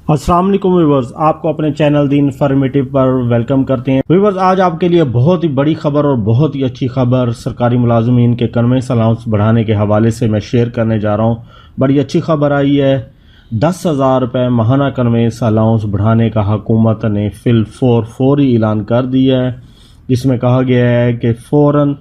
السلام علیکم ویورز، آپ کو اپنے چینل دی انفارمیٹو پر ویلکم کرتے ہیں۔ ویورز، آج آپ کے لیے بہت ہی بڑی خبر اور بہت ہی اچھی خبر سرکاری ملازمین کے کنوینس الاؤنس بڑھانے کے حوالے سے میں شیئر کرنے جا رہا ہوں۔ بڑی اچھی خبر آئی ہے، 10,000 روپے ماہانہ کنوینس الاؤنس بڑھانے کا حکومت نے فوری اعلان کر دیا ہے، جس میں کہا گیا ہے کہ فوراً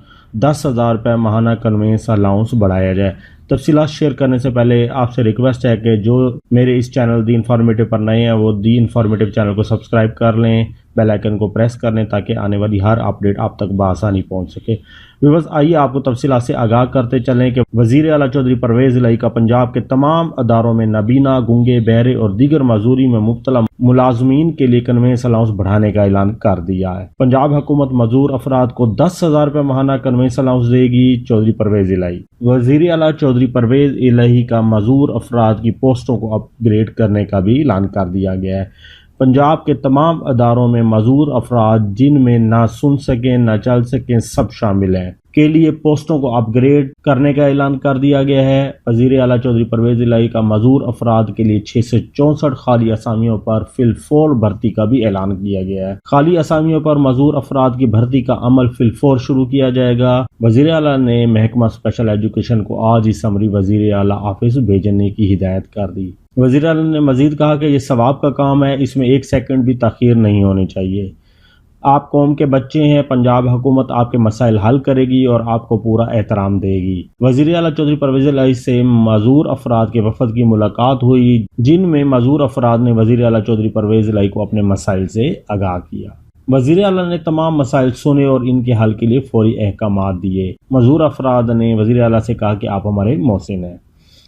10,000 روپے ماہانہ کنوینس الاؤنس بڑھایا جائے۔ تفصیلات شیئر کرنے سے پہلے آپ سے ریکویسٹ ہے کہ جو میرے اس چینل دی انفارمیٹو پر نئے ہیں وہ دی انفارمیٹو چینل کو سبسکرائب کر لیں، بیل آئیکن کو پریس کر لیں تاکہ آنے والی ہر اپڈیٹ آپ تک بآسانی پہنچ سکے۔ ویورز، آئیے آپ کو تفصیلات سے آگاہ کرتے چلیں کہ وزیر اعلیٰ چودھری پرویز الہی کا پنجاب کے تمام اداروں میں نابینا، گونگے، بہرے اور دیگر معذوری میں مبتلا ملازمین کے لیے کنوینس الاؤنس بڑھانے کا اعلان کر دیا ہے۔ پنجاب حکومت معذور افراد کو 10,000 روپے ماہانہ کنوینس الاؤنس دے گی، چودھری پرویز الہی۔ وزیر اعلیٰ چودھری پرویز الہی کا معذور افراد کی پوسٹوں کو اپ گریڈ کرنے کا بھی اعلان کر دیا گیا ہے۔ پنجاب کے تمام اداروں میں معذور افراد جن میں نہ سن سکیں نہ چل سکیں سب شامل ہیں کے لیے پوسٹوں کو اپ گریڈ کرنے کا اعلان کر دیا گیا ہے۔ وزیر اعلیٰ چودھری پرویز الہی کا معذور افراد کے لیے 664 خالی اسامیوں پر فی الفور بھرتی کا بھی اعلان کیا گیا ہے۔ خالی اسامیوں پر معذور افراد کی بھرتی کا عمل فی الفور شروع کیا جائے گا۔ وزیر اعلیٰ نے محکمہ اسپیشل ایجوکیشن کو آج ہی سمری وزیر اعلیٰ آفس بھیجنے کی ہدایت کر دی۔ وزیر اعلیٰ نے مزید کہا کہ یہ ثواب کا کام ہے، اس میں ایک سیکنڈ بھی تاخیر نہیں ہونی چاہیے۔ آپ قوم کے بچے ہیں، پنجاب حکومت آپ کے مسائل حل کرے گی اور آپ کو پورا احترام دے گی۔ وزیر اعلیٰ چودھری پرویز الہی سے معذور افراد کے وفد کی ملاقات ہوئی، جن میں معذور افراد نے وزیر اعلیٰ چودھری پرویز الہی کو اپنے مسائل سے آگاہ کیا۔ وزیر اعلیٰ نے تمام مسائل سنے اور ان کے حل کے لیے فوری احکامات دیے۔ معذور افراد نے وزیر اعلیٰ سے کہا کہ آپ ہمارے محسن ہیں،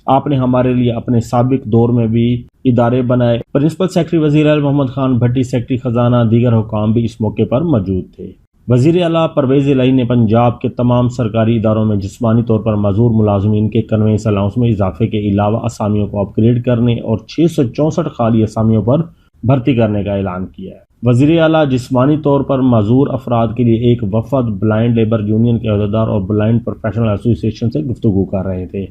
آپ نے ہمارے لیے اپنے سابق دور میں بھی ادارے بنائے۔ پرنسپل سیکرٹری وزیر اعلیٰ محمد خان بھٹی، سیکرٹری خزانہ، دیگر حکام بھی اس موقع پر موجود تھے۔ وزیر اعلیٰ پرویز الہی نے پنجاب کے تمام سرکاری اداروں میں جسمانی طور پر معذور ملازمین کے کنوینس الاؤنس میں اضافے کے علاوہ اسامیوں کو اپ گریڈ کرنے اور 664 خالی اسامیوں پر بھرتی کرنے کا اعلان کیا ہے۔ وزیر اعلیٰ جسمانی طور پر معذور افراد کے لیے ایک وفد بلائنڈ لیبر یونین کے عہدیدار اور بلائنڈ پروفیشنل ایسوسی ایشن سے گفتگو کر رہے تھے۔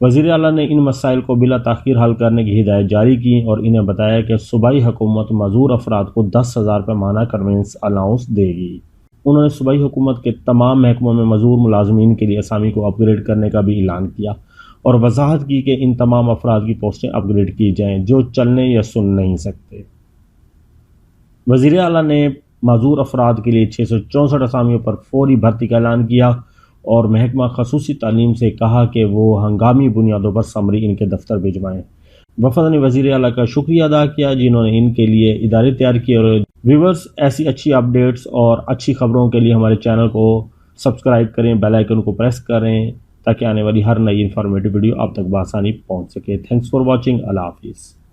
وزیر اعلیٰ نے ان مسائل کو بلا تاخیر حل کرنے کی ہدایت جاری کی اور انہیں بتایا کہ صوبائی حکومت معذور افراد کو 10,000 روپے ماہانہ کنوینس الاؤنس دے گی۔ انہوں نے صوبائی حکومت کے تمام محکموں میں معذور ملازمین کے لیے اسامی کو اپ گریڈ کرنے کا بھی اعلان کیا اور وضاحت کی کہ ان تمام افراد کی پوسٹیں اپ گریڈ کی جائیں جو چلنے یا سن نہیں سکتے۔ وزیر اعلیٰ نے معذور افراد کے لیے 664 اسامیوں پر فوری بھرتی کا اعلان کیا اور محکمہ خصوصی تعلیم سے کہا کہ وہ ہنگامی بنیادوں پر سمری ان کے دفتر بھجوائیں۔ وفد نے وزیر اعلیٰ کا شکریہ ادا کیا جنہوں نے ان کے لیے ادارے تیار کیے۔ اور ویورز، ایسی اچھی اپڈیٹس اور اچھی خبروں کے لیے ہمارے چینل کو سبسکرائب کریں، بیل آئیکن کو پریس کریں تاکہ آنے والی ہر نئی انفارمیٹو ویڈیو آپ تک بآسانی پہنچ سکے۔ Thanks for watching. اللہ حافظ۔